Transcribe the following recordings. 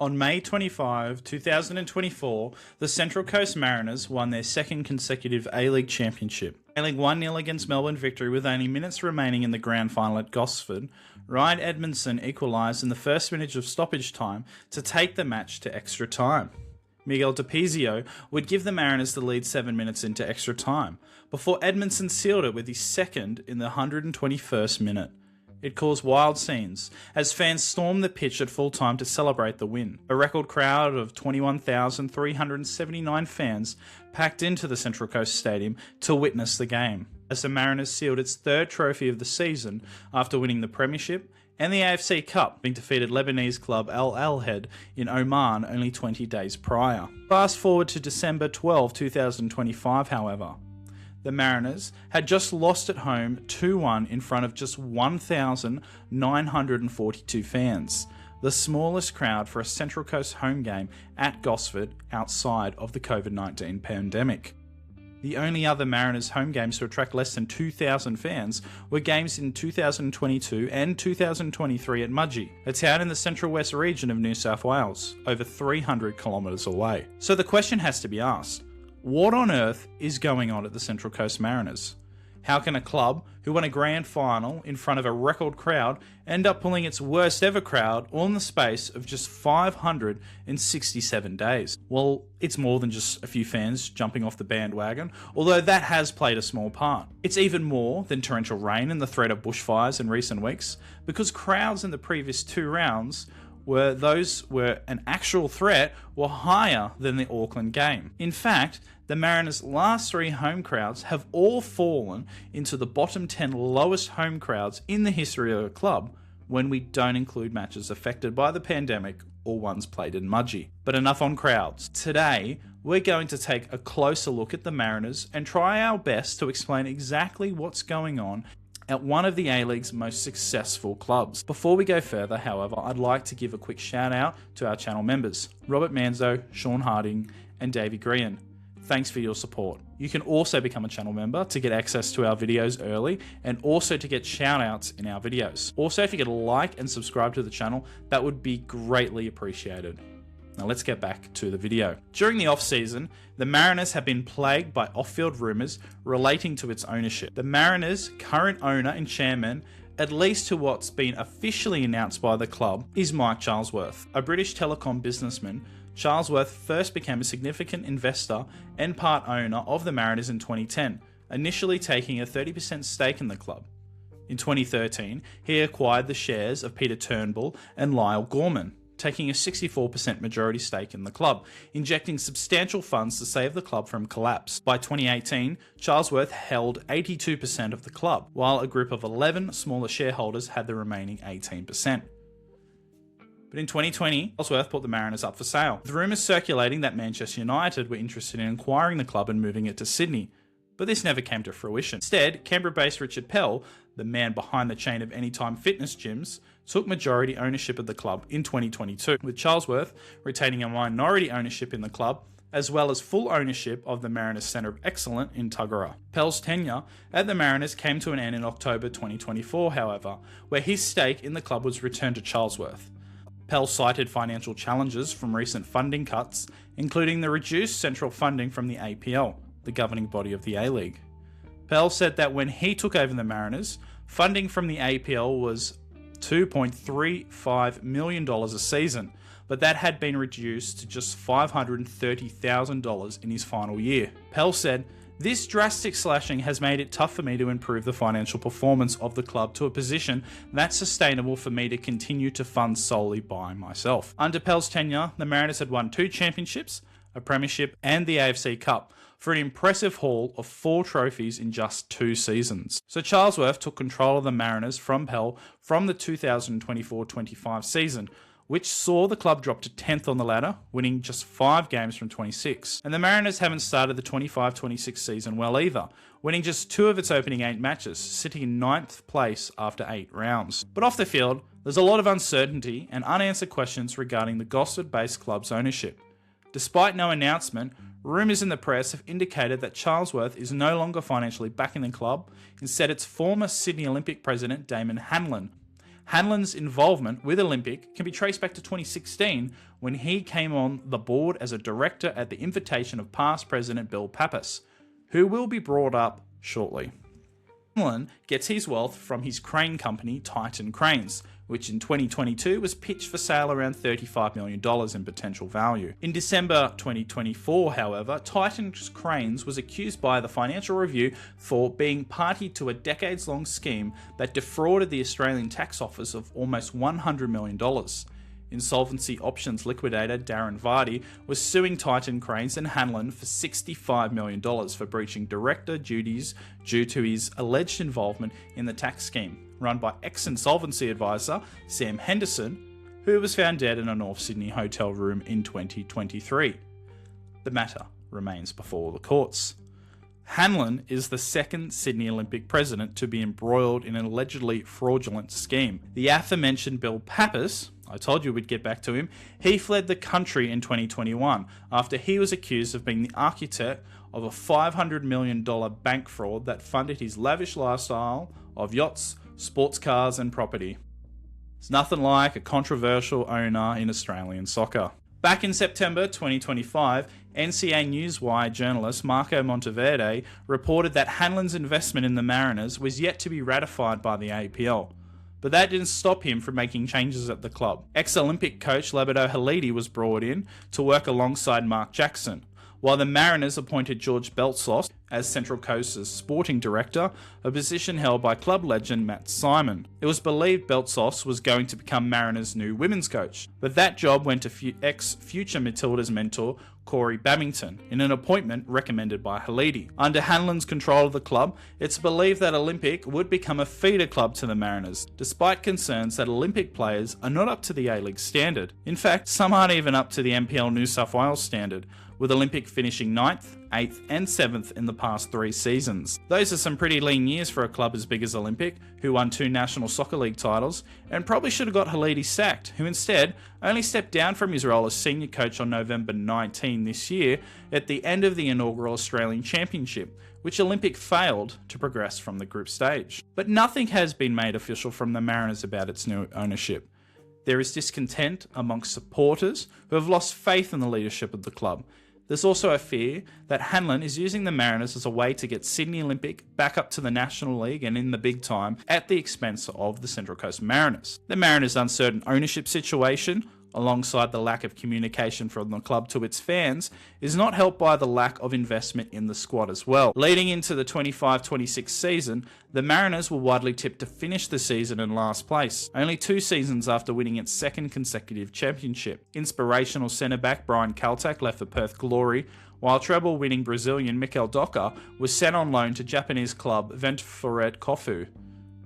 On May 25, 2024, the Central Coast Mariners won their second consecutive A-League championship. Trailing 1-0 against Melbourne Victory with only minutes remaining in the grand final at Gosford, Ryan Edmondson equalised in the first minute of stoppage time to take the match to extra time. Miguel DiPizio would give the Mariners the lead 7 minutes into extra time, before Edmondson sealed it with his second in the 121st minute. It caused wild scenes as fans stormed the pitch at full time to celebrate the win. A record crowd of 21,379 fans packed into the Central Coast Stadium to witness the game, as the Mariners sealed its third trophy of the season after winning the Premiership and the AFC Cup, being defeated Lebanese club Al Ahly in Oman only 20 days prior. Fast forward to December 12, 2025, however. The Mariners had just lost at home 2-1 in front of just 1,942 fans, the smallest crowd for a Central Coast home game at Gosford outside of the COVID-19 pandemic. The only other Mariners home games to attract less than 2,000 fans were games in 2022 and 2023 at Mudgee, a town in the Central West region of New South Wales, over 300 kilometres away. So the question has to be asked, what on earth is going on at the Central Coast Mariners? How can a club who won a grand final in front of a record crowd end up pulling its worst ever crowd all in the space of just 567 days? Well, it's more than just a few fans jumping off the bandwagon, although that has played a small part. It's even more than torrential rain and the threat of bushfires in recent weeks, because crowds in the previous two rounds were an actual threat were higher than the Auckland game. In fact, the Mariners' last three home crowds have all fallen into the bottom 10 lowest home crowds in the history of the club when we don't include matches affected by the pandemic or ones played in Mudgee. But enough on crowds. Today, we're going to take a closer look at the Mariners and try our best to explain exactly what's going on at one of the A-League's most successful clubs. Before we go further, however, I'd like to give a quick shout out to our channel members, Robert Manzo, Sean Harding, and Davey Grian. Thanks for your support. You can also become a channel member to get access to our videos early and also to get shout outs in our videos. Also, if you could like and subscribe to the channel, that would be greatly appreciated. Now let's get back to the video. During the off-season, the Mariners have been plagued by off-field rumours relating to its ownership. The Mariners' current owner and chairman, at least to what's been officially announced by the club, is Mike Charlesworth. A British telecom businessman, Charlesworth first became a significant investor and part owner of the Mariners in 2010, initially taking a 30% stake in the club. In 2013, he acquired the shares of Peter Turnbull and Lyle Gorman, taking a 64% majority stake in the club, injecting substantial funds to save the club from collapse. By 2018, Charlesworth held 82% of the club, while a group of 11 smaller shareholders had the remaining 18%. But in 2020, Charlesworth put the Mariners up for sale, with rumours circulating that Manchester United were interested in acquiring the club and moving it to Sydney. But this never came to fruition. Instead, Canberra-based Richard Pell, the man behind the chain of Anytime Fitness gyms, took majority ownership of the club in 2022, with Charlesworth retaining a minority ownership in the club, as well as full ownership of the Mariners Centre of Excellence in Tuggerah. Pell's tenure at the Mariners came to an end in October 2024, however, where his stake in the club was returned to Charlesworth. Pell cited financial challenges from recent funding cuts, including the reduced central funding from the APL, the governing body of the A-League. Pell said that when he took over the Mariners, funding from the APL was $2.35 million a season, but that had been reduced to just $530,000 in his final year. Pell said, "This drastic slashing has made it tough for me to improve the financial performance of the club to a position that's sustainable for me to continue to fund solely by myself." Under Pell's tenure, the Mariners had won 2 championships, a premiership, and the AFC Cup, for an impressive haul of 4 trophies in just 2 seasons. So Charlesworth took control of the Mariners from Pell from the 2024-25 season, which saw the club drop to 10th on the ladder, winning just 5 games from 26. And the Mariners haven't started the 25-26 season well either, winning just 2 of its opening 8 matches, sitting in 9th place after 8 rounds. But off the field, there's a lot of uncertainty and unanswered questions regarding the Gosford-based club's ownership. Despite no announcement, rumours in the press have indicated that Charlesworth is no longer financially backing the club. Instead, it's former Sydney Olympic president Damon Hanlon Hanlon's involvement with Olympic can be traced back to 2016 when he came on the board as a director at the invitation of past President Bill Pappas, who will be brought up shortly. Hanlon gets his wealth from his crane company Titan Cranes, which in 2022 was pitched for sale around $35 million in potential value. In December 2024, however, Titan Cranes was accused by the Financial Review for being party to a decades-long scheme that defrauded the Australian Tax Office of almost $100 million. Insolvency options liquidator Darren Vardy was suing Titan Cranes and Hanlon for $65 million for breaching director duties due to his alleged involvement in the tax scheme, run by ex-insolvency advisor Sam Henderson, who was found dead in a North Sydney hotel room in 2023. The matter remains before the courts. Hanlon is the second Sydney Olympic president to be embroiled in an allegedly fraudulent scheme. The aforementioned Bill Pappas, I told you we'd get back to him, he fled the country in 2021 after he was accused of being the architect of a $500 million bank fraud that funded his lavish lifestyle of yachts, sports cars and property. It's nothing like a controversial owner in Australian soccer. Back in September 2025, NCA Newswire journalist Marco Monteverde reported that Hanlon's investment in the Mariners was yet to be ratified by the APL. But that didn't stop him from making changes at the club. Ex-Olympic coach Labrador Halidi was brought in to work alongside Mark Jackson, while the Mariners appointed George Beltsos as Central Coast's sporting director, a position held by club legend Matt Simon. It was believed Beltsos was going to become Mariners' new women's coach, but that job went to ex-future Matildas mentor Corey Babington in an appointment recommended by Halidi. Under Hanlon's control of the club, it's believed that Olympic would become a feeder club to the Mariners, despite concerns that Olympic players are not up to the A-League standard. In fact, some aren't even up to the NPL New South Wales standard, with Olympic finishing 9th, 8th and 7th in the past 3 seasons. Those are some pretty lean years for a club as big as Olympic, who won 2 National Soccer League titles, and probably should have got Halidi sacked, who instead only stepped down from his role as senior coach on November 19 this year at the end of the inaugural Australian Championship, which Olympic failed to progress from the group stage. But nothing has been made official from the Mariners about its new ownership. There is discontent amongst supporters who have lost faith in the leadership of the club. There's also a fear that Hanlon is using the Mariners as a way to get Sydney Olympic back up to the National League and in the big time at the expense of the Central Coast Mariners. The Mariners' uncertain ownership situation, alongside the lack of communication from the club to its fans, is not helped by the lack of investment in the squad as well. Leading into the 25-26 season, the Mariners were widely tipped to finish the season in last place, only 2 seasons after winning its 2nd consecutive championship. Inspirational centre-back Brian Kaltak left for Perth Glory, while treble-winning Brazilian Mikel Docker was sent on loan to Japanese club Ventforet Kofu.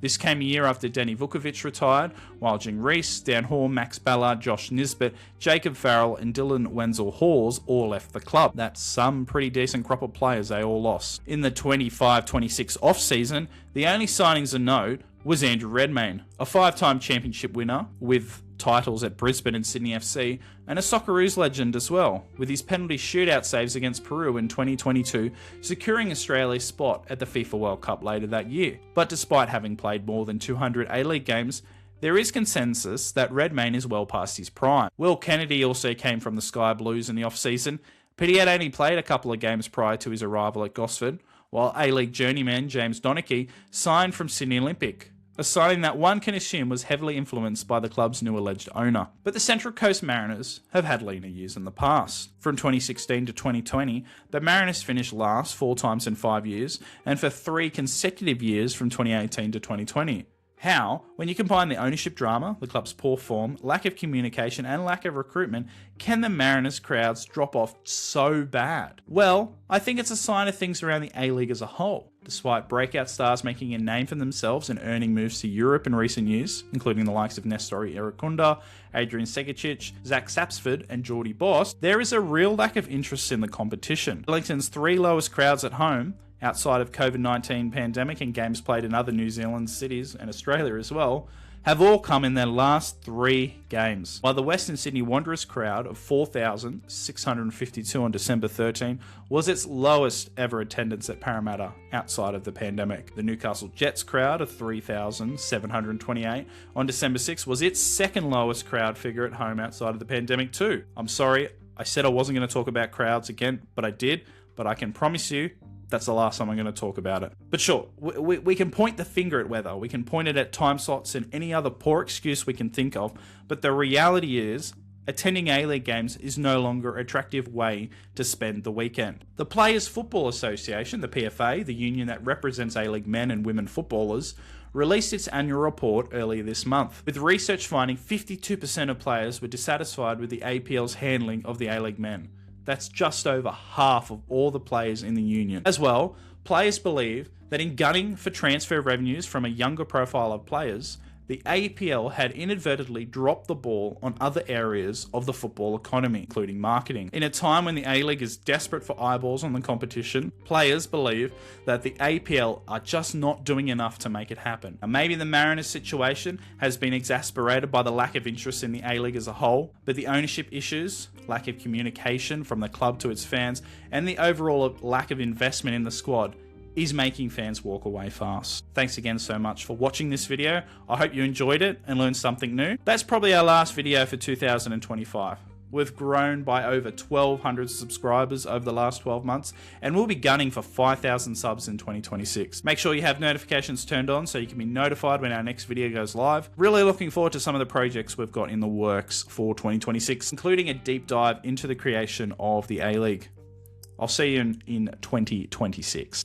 This came a year after Danny Vukovic retired, while Jing Reese, Dan Hall, Max Ballard, Josh Nisbet, Jacob Farrell and Dylan Wenzel-Hawes all left the club. That's some pretty decent crop of players they all lost. In the 25-26 off-season, the only signings of note was Andrew Redmayne, a 5-time championship winner with titles at Brisbane and Sydney FC, and a Socceroos legend as well, with his penalty shootout saves against Peru in 2022 securing Australia's spot at the FIFA World Cup later that year. But despite having played more than 200 A-League games, there is consensus that Redmayne is well past his prime. Will Kennedy also came from the Sky Blues in the off-season, but he had only played a couple of games prior to his arrival at Gosford, while A-League journeyman James Donachie signed from Sydney Olympic, a signing that one can assume was heavily influenced by the club's new alleged owner. But the Central Coast Mariners have had leaner years in the past. From 2016 to 2020, the Mariners finished last 4 times in 5 years, and for 3 consecutive years from 2018 to 2020. How, when you combine the ownership drama, the club's poor form, lack of communication and lack of recruitment, can the Mariners crowds drop off so bad? Well, I think it's a sign of things around the A-League as a whole. Despite breakout stars making a name for themselves and earning moves to Europe in recent years, including the likes of Nestori Irakunda, Adrian Segicic, Zach Sapsford and Geordie Boss, there is a real lack of interest in the competition. Wellington's 3 lowest crowds at home, outside of COVID-19 pandemic and games played in other New Zealand cities and Australia as well, have all come in their last 3 games. While the Western Sydney Wanderers crowd of 4,652 on December 13 was its lowest ever attendance at Parramatta outside of the pandemic. The Newcastle Jets crowd of 3,728 on December 6 was its second lowest crowd figure at home outside of the pandemic too. I'm sorry, I said I wasn't going to talk about crowds again, but I did. But I can promise you, that's the last time I'm going to talk about it. But sure, we can point the finger at weather. We can point it at time slots and any other poor excuse we can think of. But the reality is, attending A-League games is no longer an attractive way to spend the weekend. The Players Football Association, the PFA, the union that represents A-League men and women footballers, released its annual report earlier this month, with research finding 52% of players were dissatisfied with the APL's handling of the A-League men. That's just over half of all the players in the union. As well, players believe that in gunning for transfer revenues from a younger profile of players, the APL had inadvertently dropped the ball on other areas of the football economy, including marketing. In a time when the A-League is desperate for eyeballs on the competition, players believe that the APL are just not doing enough to make it happen. Now, maybe the Mariners situation has been exacerbated by the lack of interest in the A-League as a whole, but the ownership issues, lack of communication from the club to its fans, and the overall lack of investment in the squad is making fans walk away fast. Thanks again so much for watching this video. I hope you enjoyed it and learned something new. That's probably our last video for 2025. We've grown by over 1,200 subscribers over the last 12 months, and we'll be gunning for 5,000 subs in 2026. Make sure you have notifications turned on so you can be notified when our next video goes live. Really looking forward to some of the projects we've got in the works for 2026, including a deep dive into the creation of the A-League. I'll see you in 2026.